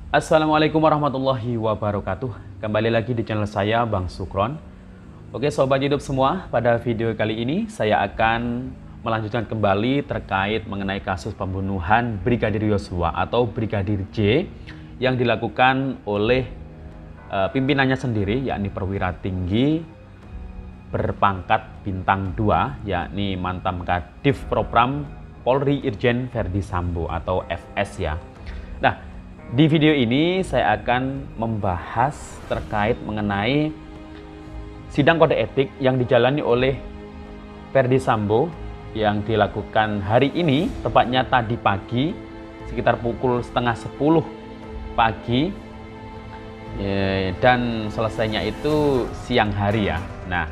Assalamualaikum warahmatullahi wabarakatuh. Kembali lagi di channel saya, Bang Sukron. Oke Sobat YouTube semua, pada video kali ini saya akan melanjutkan kembali terkait mengenai kasus pembunuhan Brigadir Yosua atau Brigadir J yang dilakukan oleh pimpinannya sendiri, yakni perwira tinggi berpangkat bintang 2, yakni mantan Kadif Propam Polri Irjen Verdi Sambo atau FS ya. Nah, di video ini saya akan membahas terkait mengenai sidang kode etik yang dijalani oleh Verdi Sambo yang dilakukan hari ini, tepatnya tadi pagi sekitar pukul setengah 10 pagi dan selesainya itu siang hari ya. Nah,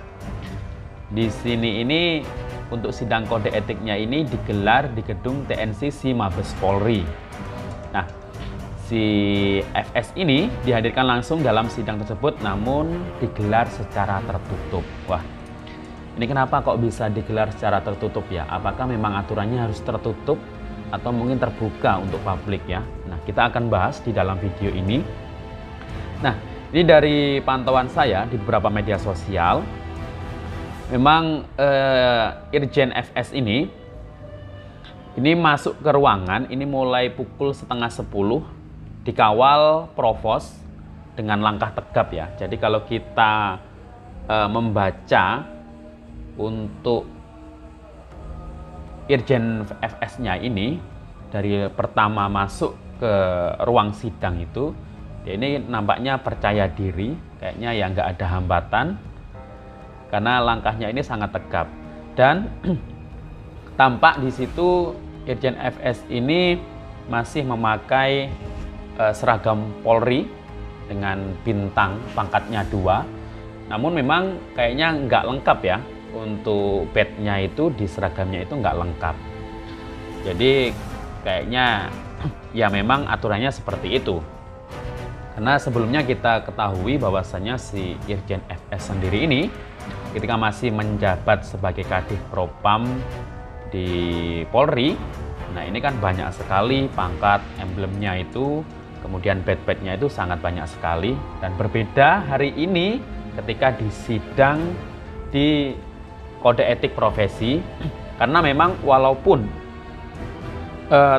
di sini ini untuk sidang kode etiknya ini digelar di gedung TNCC Mabes Polri. Nah, si FS ini dihadirkan langsung dalam sidang tersebut namun digelar secara tertutup. Wah, ini kenapa kok bisa digelar secara tertutup ya? Apakah memang aturannya harus tertutup atau mungkin terbuka untuk publik ya? Nah, kita akan bahas di dalam video ini. Nah, ini dari pantauan saya di beberapa media sosial, memang Irjen FS ini masuk ke ruangan ini mulai pukul setengah 10, dikawal provos dengan langkah tegap ya. Jadi kalau kita membaca untuk Irjen FS-nya ini dari pertama masuk ke ruang sidang itu, dia ini nampaknya percaya diri, kayaknya ya nggak ada hambatan karena langkahnya ini sangat tegap. Dan tampak di situ Irjen FS ini masih memakai seragam Polri dengan bintang pangkatnya 2. Namun memang kayaknya nggak lengkap ya, untuk badge-nya itu di seragamnya itu nggak lengkap. Jadi kayaknya ya memang aturannya seperti itu. Karena sebelumnya kita ketahui bahwasannya si Irjen FS sendiri ini ketika masih menjabat sebagai Kadif Propam di Polri, nah ini kan banyak sekali pangkat, emblemnya itu, kemudian badge-badge-nya itu sangat banyak sekali. Dan berbeda hari ini ketika disidang di kode etik profesi, karena memang walaupun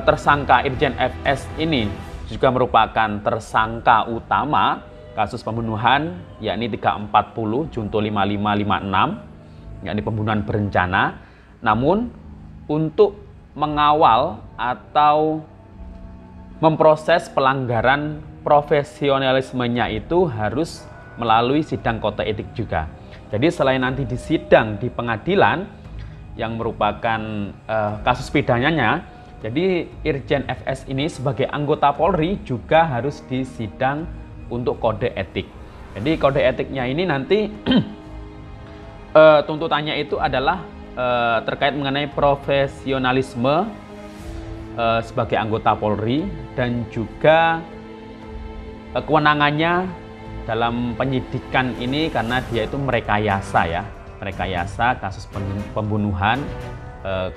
tersangka Irjen FS ini juga merupakan tersangka utama kasus pembunuhan, yakni 340 Junto 5556, yakni pembunuhan berencana. Namun untuk mengawal atau memproses pelanggaran profesionalismenya itu harus melalui sidang kode etik juga. Jadi selain nanti disidang di pengadilan yang merupakan kasus pidananya, jadi Irjen FS ini sebagai anggota Polri juga harus disidang untuk kode etik. Jadi kode etiknya ini nanti tuntutannya itu adalah terkait mengenai profesionalisme sebagai anggota Polri dan juga kewenangannya dalam penyidikan ini karena dia itu merekayasa ya, merekayasa kasus pembunuhan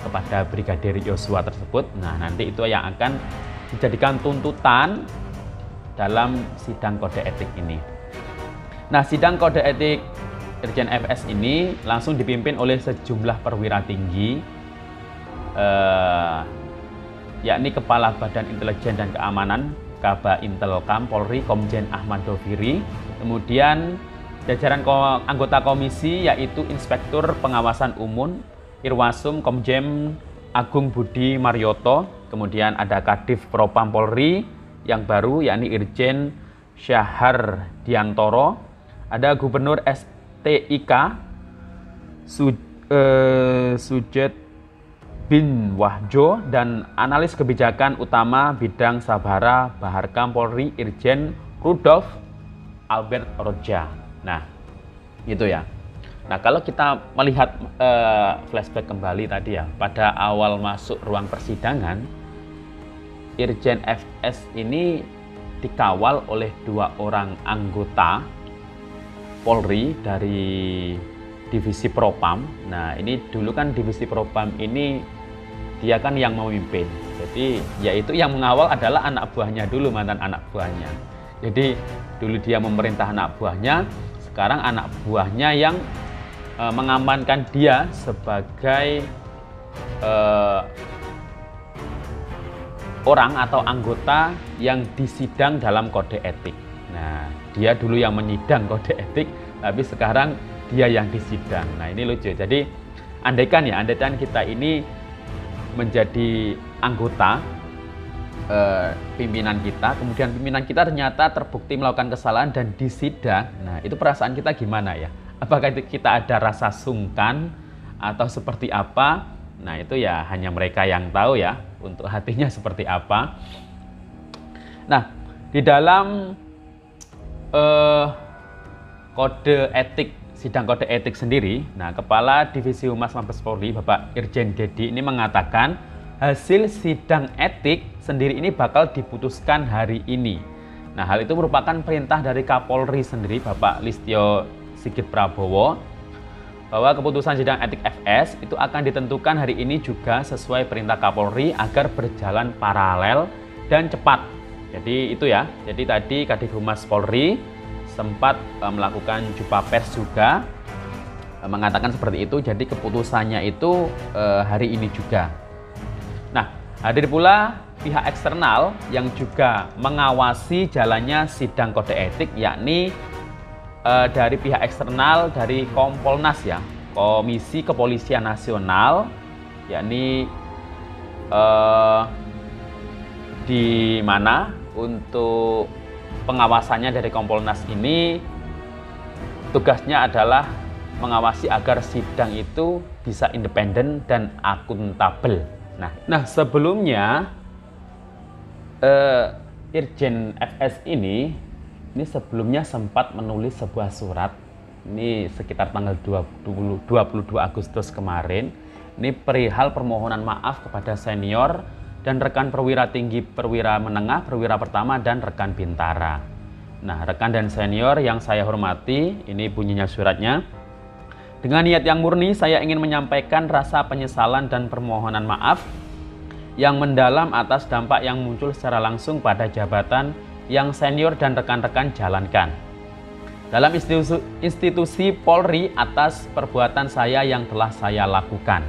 kepada Brigadir Yosua tersebut. Nah, nanti itu yang akan dijadikan tuntutan dalam sidang kode etik ini. Nah, sidang kode etik Irjen FS ini langsung dipimpin oleh sejumlah perwira tinggi, yakni Kepala Badan Intelijen dan Keamanan Kaba Intelkam Polri Komjen Ahmad Doviri, kemudian jajaran anggota komisi yaitu Inspektur Pengawasan Umum Irwasum Komjen Agung Budi Marioto, kemudian ada Kadif Propam Polri yang baru yakni Irjen Syahar Diantoro, ada Gubernur STIK Sujet bin Wahjo, dan analis kebijakan utama bidang Sabara Baharkam Polri Irjen Rudolf Albert Roja. Nah, itu ya. Nah, kalau kita melihat flashback kembali tadi ya, pada awal masuk ruang persidangan, Irjen FS ini dikawal oleh 2 orang anggota Polri dari Divisi Propam. Nah, ini dulu kan Divisi Propam ini dia kan yang memimpin. Jadi yaitu yang mengawal adalah anak buahnya dulu, mantan anak buahnya. Jadi dulu dia memerintah anak buahnya, sekarang anak buahnya yang mengamankan dia sebagai orang atau anggota yang disidang dalam kode etik. Nah, dia dulu yang menyidang kode etik, tapi sekarang dia yang disidang. Nah, ini lucu. Jadi andaikan kita ini menjadi anggota pimpinan kita, kemudian pimpinan kita ternyata terbukti melakukan kesalahan dan disidang. Nah, itu perasaan kita gimana ya? Apakah itu kita ada rasa sungkan atau seperti apa? Nah, itu ya hanya mereka yang tahu ya, untuk hatinya seperti apa. Nah, di dalam kode etik, sidang kode etik sendiri, nah, Kepala Divisi Humas Mabes Polri, Bapak Irjen Dedi ini mengatakan hasil sidang etik sendiri ini bakal diputuskan hari ini. Nah, hal itu merupakan perintah dari Kapolri sendiri, Bapak Listio Sigit Prabowo, bahwa keputusan sidang etik FS itu akan ditentukan hari ini juga sesuai perintah Kapolri agar berjalan paralel dan cepat. Jadi itu ya, jadi tadi Kadif Humas Polri sempat melakukan jumpa pers juga, mengatakan seperti itu. Jadi keputusannya itu hari ini juga. Nah, hadir pula pihak eksternal yang juga mengawasi jalannya sidang kode etik, yakni dari pihak eksternal dari Kompolnas ya, Komisi Kepolisian Nasional, yakni di mana untuk pengawasannya dari Kompolnas ini tugasnya adalah mengawasi agar sidang itu bisa independen dan akuntabel. Nah sebelumnya Irjen FS ini sebelumnya sempat menulis sebuah surat, ini sekitar tanggal 22 Agustus kemarin, ini perihal permohonan maaf kepada senior dan rekan perwira tinggi, perwira menengah, perwira pertama, dan rekan bintara. Nah, rekan dan senior yang saya hormati, ini bunyinya suratnya. Dengan niat yang murni, saya ingin menyampaikan rasa penyesalan dan permohonan maaf yang mendalam atas dampak yang muncul secara langsung pada jabatan yang senior dan rekan-rekan jalankan dalam institusi Polri atas perbuatan saya yang telah saya lakukan.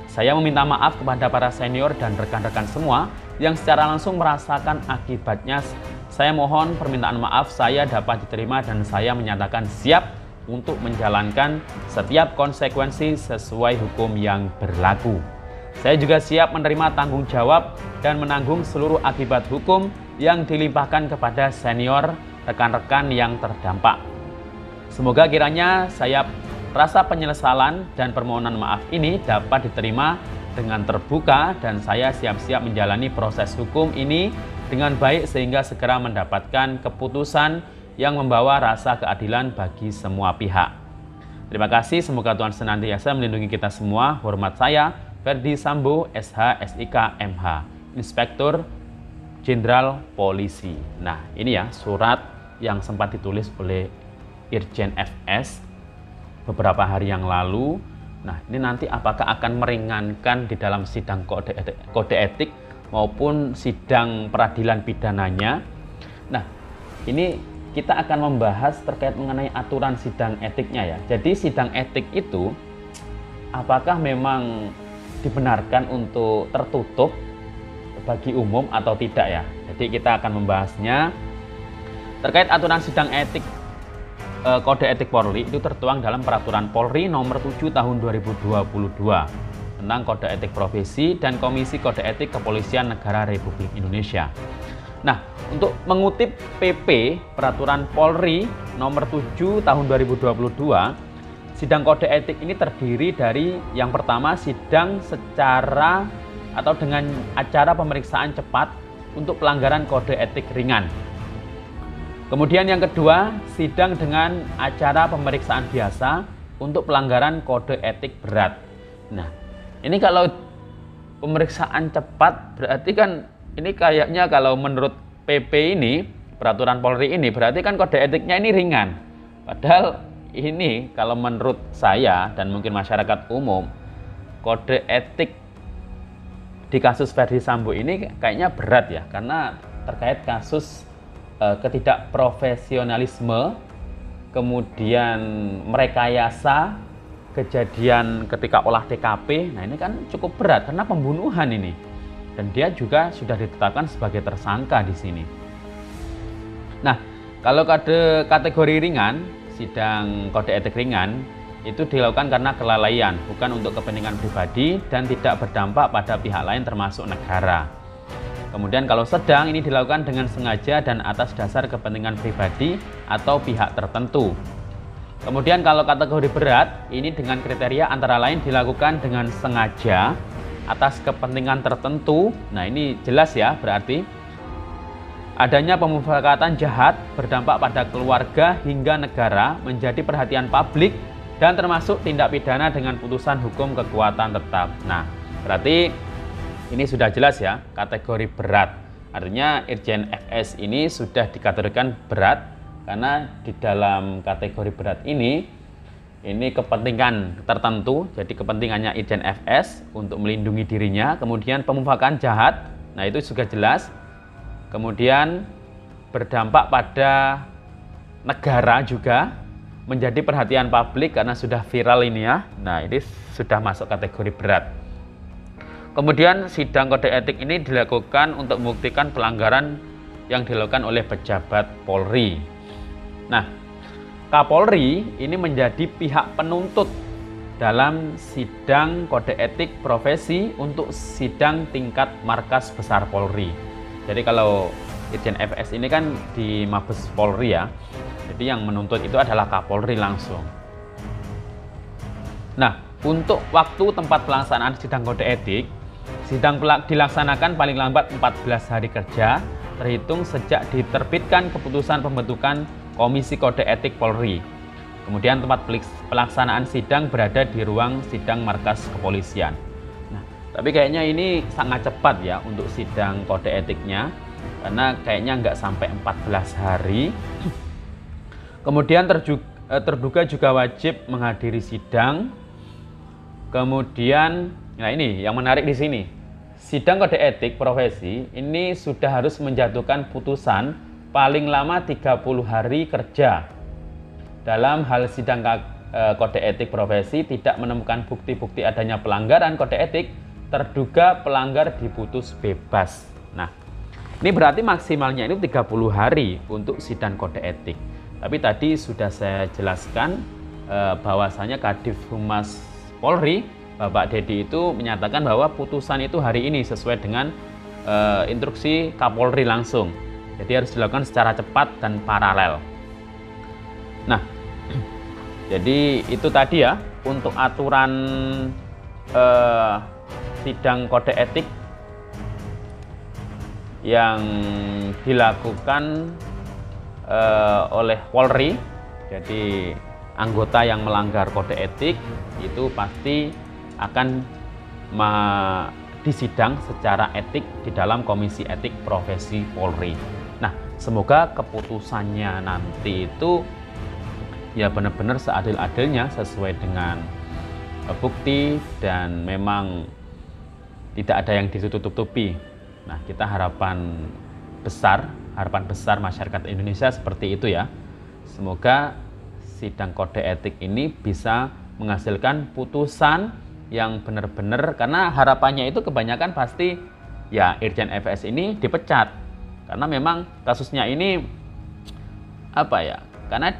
Saya meminta maaf kepada para senior dan rekan-rekan semua yang secara langsung merasakan akibatnya. Saya mohon permintaan maaf saya dapat diterima dan saya menyatakan siap untuk menjalankan setiap konsekuensi sesuai hukum yang berlaku. Saya juga siap menerima tanggung jawab dan menanggung seluruh akibat hukum yang dilimpahkan kepada senior rekan-rekan yang terdampak. Semoga kiranya rasa penyesalan dan permohonan maaf ini dapat diterima dengan terbuka dan saya siap-siap menjalani proses hukum ini dengan baik sehingga segera mendapatkan keputusan yang membawa rasa keadilan bagi semua pihak. Terima kasih, semoga Tuhan senantiasa melindungi kita semua. Hormat saya, Ferdi Sambo, SH, SIK, MH, Inspektur Jenderal Polisi. Nah, ini ya surat yang sempat ditulis oleh Irjen FS beberapa hari yang lalu. Nah, ini nanti apakah akan meringankan di dalam sidang kode etik maupun sidang peradilan pidananya. Nah, ini kita akan membahas terkait mengenai aturan sidang etiknya ya. Jadi sidang etik itu apakah memang dibenarkan untuk tertutup bagi umum atau tidak ya. Jadi kita akan membahasnya terkait aturan sidang etik kode etik Polri itu tertuang dalam peraturan Polri nomor 7 tahun 2022 tentang kode etik profesi dan Komisi Kode Etik Kepolisian Negara Republik Indonesia. Nah, untuk mengutip PP peraturan Polri nomor 7 tahun 2022, sidang kode etik ini terdiri dari yang pertama sidang secara atau dengan acara pemeriksaan cepat untuk pelanggaran kode etik ringan. Kemudian yang kedua, sidang dengan acara pemeriksaan biasa untuk pelanggaran kode etik berat. Nah, ini kalau pemeriksaan cepat berarti kan ini kayaknya kalau menurut PP ini, peraturan Polri ini berarti kan kode etiknya ini ringan. Padahal ini kalau menurut saya dan mungkin masyarakat umum, kode etik di kasus Verdi Sambo ini kayaknya berat ya, karena terkait kasus ketidakprofesionalisme, kemudian merekayasa kejadian ketika olah TKP. Nah ini kan cukup berat karena pembunuhan ini, dan dia juga sudah ditetapkan sebagai tersangka di sini. Nah, kalau kategori ringan, sidang kode etik ringan itu dilakukan karena kelalaian, bukan untuk kepentingan pribadi dan tidak berdampak pada pihak lain termasuk negara. Kemudian kalau sedang, ini dilakukan dengan sengaja dan atas dasar kepentingan pribadi atau pihak tertentu. Kemudian kalau kategori berat, ini dengan kriteria antara lain dilakukan dengan sengaja atas kepentingan tertentu. Nah ini jelas ya, berarti adanya pemufakatan jahat berdampak pada keluarga hingga negara, menjadi perhatian publik, dan termasuk tindak pidana dengan putusan hukum kekuatan tetap. Nah berarti ini sudah jelas ya, kategori berat. Artinya Irjen FS ini sudah dikategorikan berat, karena di dalam kategori berat ini kepentingan tertentu. Jadi kepentingannya Irjen FS untuk melindungi dirinya, kemudian pemufakan jahat, nah itu juga jelas. Kemudian berdampak pada negara juga, menjadi perhatian publik karena sudah viral ini ya. Nah ini sudah masuk kategori berat. Kemudian sidang kode etik ini dilakukan untuk membuktikan pelanggaran yang dilakukan oleh pejabat Polri. Nah, Kapolri ini menjadi pihak penuntut dalam sidang kode etik profesi untuk sidang tingkat markas besar Polri. Jadi kalau Irjen FS ini kan di Mabes Polri ya, jadi yang menuntut itu adalah Kapolri langsung. Nah, untuk waktu tempat pelaksanaan sidang kode etik, sidang dilaksanakan paling lambat 14 hari kerja terhitung sejak diterbitkan keputusan pembentukan Komisi Kode Etik Polri. Kemudian tempat pelaksanaan sidang berada di ruang sidang markas kepolisian. Nah, tapi kayaknya ini sangat cepat ya untuk sidang kode etiknya, karena kayaknya nggak sampai 14 hari. Kemudian terduga juga wajib menghadiri sidang. Kemudian, nah ini yang menarik di sini. Sidang kode etik profesi ini sudah harus menjatuhkan putusan paling lama 30 hari kerja. Dalam hal sidang kode etik profesi tidak menemukan bukti-bukti adanya pelanggaran kode etik, terduga pelanggar diputus bebas. Nah, ini berarti maksimalnya itu 30 hari untuk sidang kode etik. Tapi tadi sudah saya jelaskan bahwasanya Kadif Humas Polri, Bapak Dedi itu menyatakan bahwa putusan itu hari ini sesuai dengan instruksi Kapolri langsung. Jadi harus dilakukan secara cepat dan paralel. Nah, jadi itu tadi ya untuk aturan sidang kode etik yang dilakukan oleh Polri. Jadi anggota yang melanggar kode etik itu pasti akan disidang secara etik di dalam Komisi Etik Profesi Polri. Nah, semoga keputusannya nanti itu ya benar-benar seadil-adilnya sesuai dengan bukti dan memang tidak ada yang ditutup-tutupi. Nah, kita harapan besar masyarakat Indonesia seperti itu ya. Semoga sidang kode etik ini bisa menghasilkan putusan yang benar-benar, karena harapannya itu kebanyakan pasti ya Irjen FS ini dipecat, karena memang kasusnya ini apa ya, karena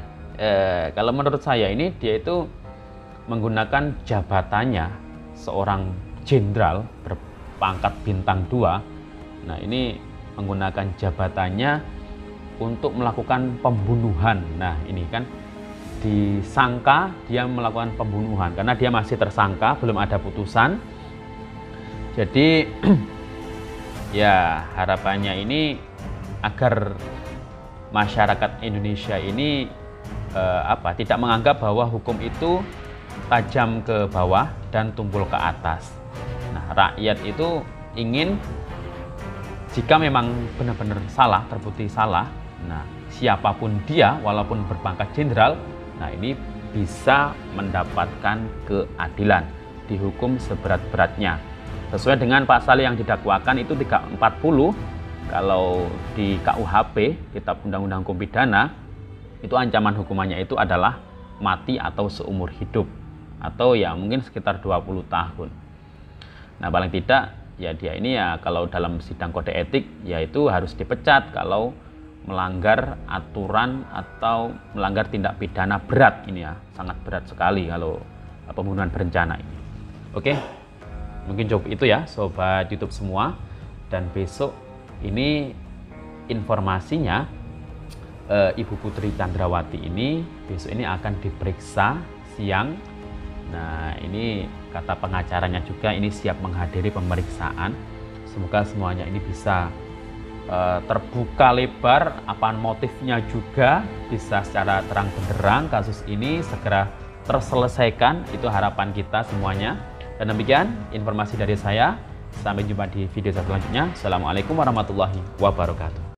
kalau menurut saya ini dia itu menggunakan jabatannya seorang jenderal berpangkat bintang 2. Nah ini menggunakan jabatannya untuk melakukan pembunuhan. Nah ini kan disangka dia melakukan pembunuhan karena dia masih tersangka, belum ada putusan. Jadi ya harapannya ini agar masyarakat Indonesia ini tidak menganggap bahwa hukum itu tajam ke bawah dan tumpul ke atas. Nah, rakyat itu ingin jika memang benar-benar salah, terbukti salah, nah siapapun dia walaupun berpangkat jenderal, nah ini bisa mendapatkan keadilan, dihukum seberat-beratnya. Sesuai dengan pasal yang didakwakan itu 340, kalau di KUHP, Kitab Undang-Undang Hukum Pidana, itu ancaman hukumannya itu adalah mati atau seumur hidup, atau ya mungkin sekitar 20 tahun. Nah, paling tidak ya dia ini ya kalau dalam sidang kode etik yaitu harus dipecat kalau melanggar aturan atau melanggar tindak pidana berat ini ya, sangat berat sekali kalau pembunuhan berencana ini. Oke. Mungkin cukup itu ya sobat YouTube semua, dan besok ini informasinya Ibu Putri Chandrawati ini besok ini akan diperiksa siang. Nah, ini kata pengacaranya juga ini siap menghadiri pemeriksaan. Semoga semuanya ini bisa terbuka lebar, apa motifnya juga bisa secara terang benderang, kasus ini segera terselesaikan, itu harapan kita semuanya. Dan demikian informasi dari saya. Sampai jumpa di video selanjutnya. Assalamualaikum warahmatullahi wabarakatuh.